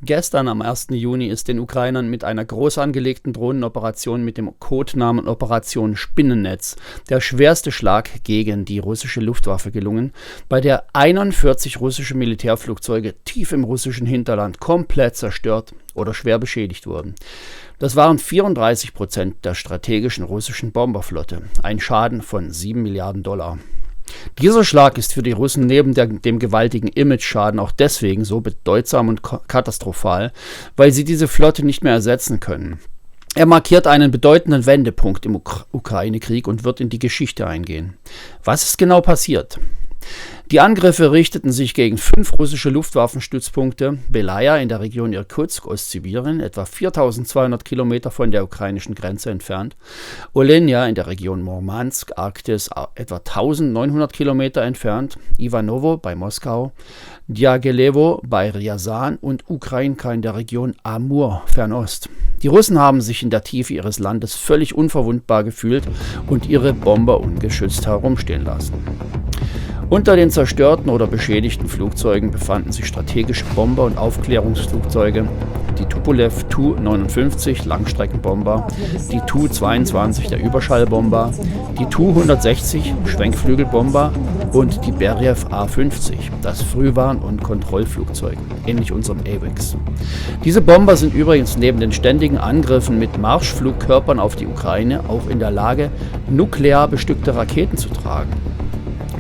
Gestern, am 1. Juni, ist den Ukrainern mit einer groß angelegten Drohnenoperation mit dem Codenamen Operation Spinnennetz der schwerste Schlag gegen die russische Luftwaffe gelungen, bei der 41 russische Militärflugzeuge tief im russischen Hinterland komplett zerstört oder schwer beschädigt wurden. Das waren 34% der strategischen russischen Bomberflotte, ein Schaden von 7 Milliarden $. Dieser Schlag ist für die Russen neben dem gewaltigen Image-Schaden auch deswegen so bedeutsam und katastrophal, weil sie diese Flotte nicht mehr ersetzen können. Er markiert einen bedeutenden Wendepunkt im Ukraine-Krieg und wird in die Geschichte eingehen. Was ist genau passiert? Die Angriffe richteten sich gegen 5 russische Luftwaffenstützpunkte, Belaya in der Region Irkutsk, Ostsibirien, etwa 4200 Kilometer von der ukrainischen Grenze entfernt, Olenja in der Region Murmansk, Arktis, etwa 1900 Kilometer entfernt, Ivanovo bei Moskau, Djagelewo bei Ryazan und Ukrainka in der Region Amur, Fernost. Die Russen haben sich in der Tiefe ihres Landes völlig unverwundbar gefühlt und ihre Bomber ungeschützt herumstehen lassen. Unter den zerstörten oder beschädigten Flugzeugen befanden sich strategische Bomber und Aufklärungsflugzeuge, die Tupolev Tu-59 Langstreckenbomber, die Tu-22 der Überschallbomber, die Tu-160 Schwenkflügelbomber und die Beriev A-50, das Frühwarn- und Kontrollflugzeug, ähnlich unserem AWACS. Diese Bomber sind übrigens neben den ständigen Angriffen mit Marschflugkörpern auf die Ukraine auch in der Lage, nuklear bestückte Raketen zu tragen.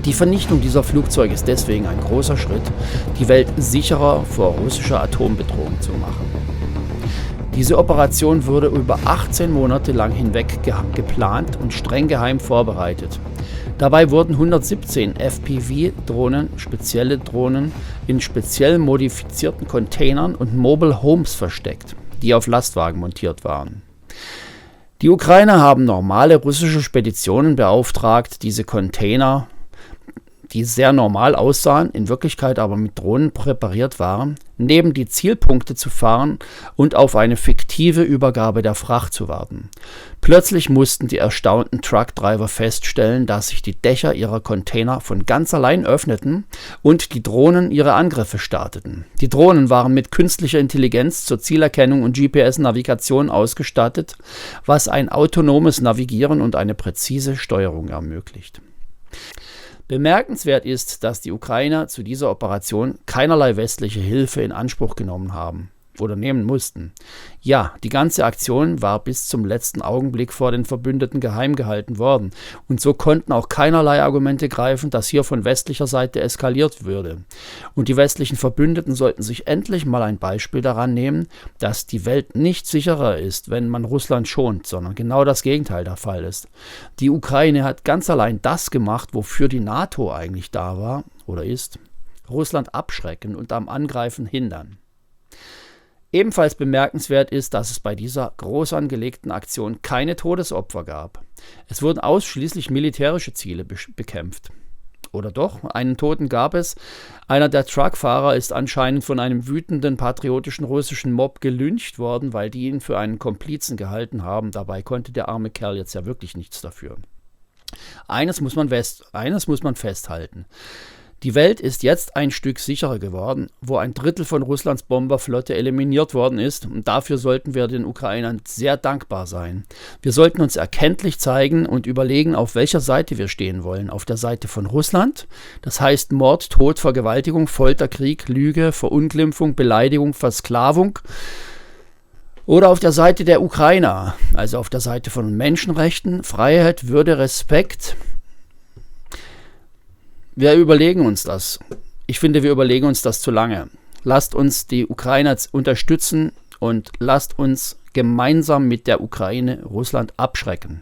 Die Vernichtung dieser Flugzeuge ist deswegen ein großer Schritt, die Welt sicherer vor russischer Atombedrohung zu machen. Diese Operation wurde über 18 Monate lang hinweg geplant und streng geheim vorbereitet. Dabei wurden 117 FPV-Drohnen, spezielle Drohnen, in speziell modifizierten Containern und Mobile Homes versteckt, die auf Lastwagen montiert waren. Die Ukrainer haben normale russische Speditionen beauftragt, diese Container, die sehr normal aussahen, in Wirklichkeit aber mit Drohnen präpariert waren, neben die Zielpunkte zu fahren und auf eine fiktive Übergabe der Fracht zu warten. Plötzlich mussten die erstaunten Truckdriver feststellen, dass sich die Dächer ihrer Container von ganz allein öffneten und die Drohnen ihre Angriffe starteten. Die Drohnen waren mit künstlicher Intelligenz zur Zielerkennung und GPS-Navigation ausgestattet, was ein autonomes Navigieren und eine präzise Steuerung ermöglicht. Bemerkenswert ist, dass die Ukrainer zu dieser Operation keinerlei westliche Hilfe in Anspruch genommen haben oder nehmen mussten. Ja, die ganze Aktion war bis zum letzten Augenblick vor den Verbündeten geheim gehalten worden und so konnten auch keinerlei Argumente greifen, dass hier von westlicher Seite eskaliert würde. Und die westlichen Verbündeten sollten sich endlich mal ein Beispiel daran nehmen, dass die Welt nicht sicherer ist, wenn man Russland schont, sondern genau das Gegenteil der Fall ist. Die Ukraine hat ganz allein das gemacht, wofür die NATO eigentlich da war oder ist: Russland abschrecken und am Angreifen hindern. Ebenfalls bemerkenswert ist, dass es bei dieser groß angelegten Aktion keine Todesopfer gab. Es wurden ausschließlich militärische Ziele bekämpft. Oder doch? Einen Toten gab es. Einer der Truckfahrer ist anscheinend von einem wütenden patriotischen russischen Mob gelyncht worden, weil die ihn für einen Komplizen gehalten haben. Dabei konnte der arme Kerl jetzt ja wirklich nichts dafür. Eines muss man festhalten. Die Welt ist jetzt ein Stück sicherer geworden, wo ein Drittel von Russlands Bomberflotte eliminiert worden ist, und dafür sollten wir den Ukrainern sehr dankbar sein. Wir sollten uns erkenntlich zeigen und überlegen, auf welcher Seite wir stehen wollen. Auf der Seite von Russland, das heißt Mord, Tod, Vergewaltigung, Folter, Krieg, Lüge, Verunglimpfung, Beleidigung, Versklavung, oder auf der Seite der Ukrainer, also auf der Seite von Menschenrechten, Freiheit, Würde, Respekt. Wir überlegen uns das. Ich finde, wir überlegen uns das zu lange. Lasst uns die Ukrainer unterstützen und lasst uns gemeinsam mit der Ukraine Russland abschrecken.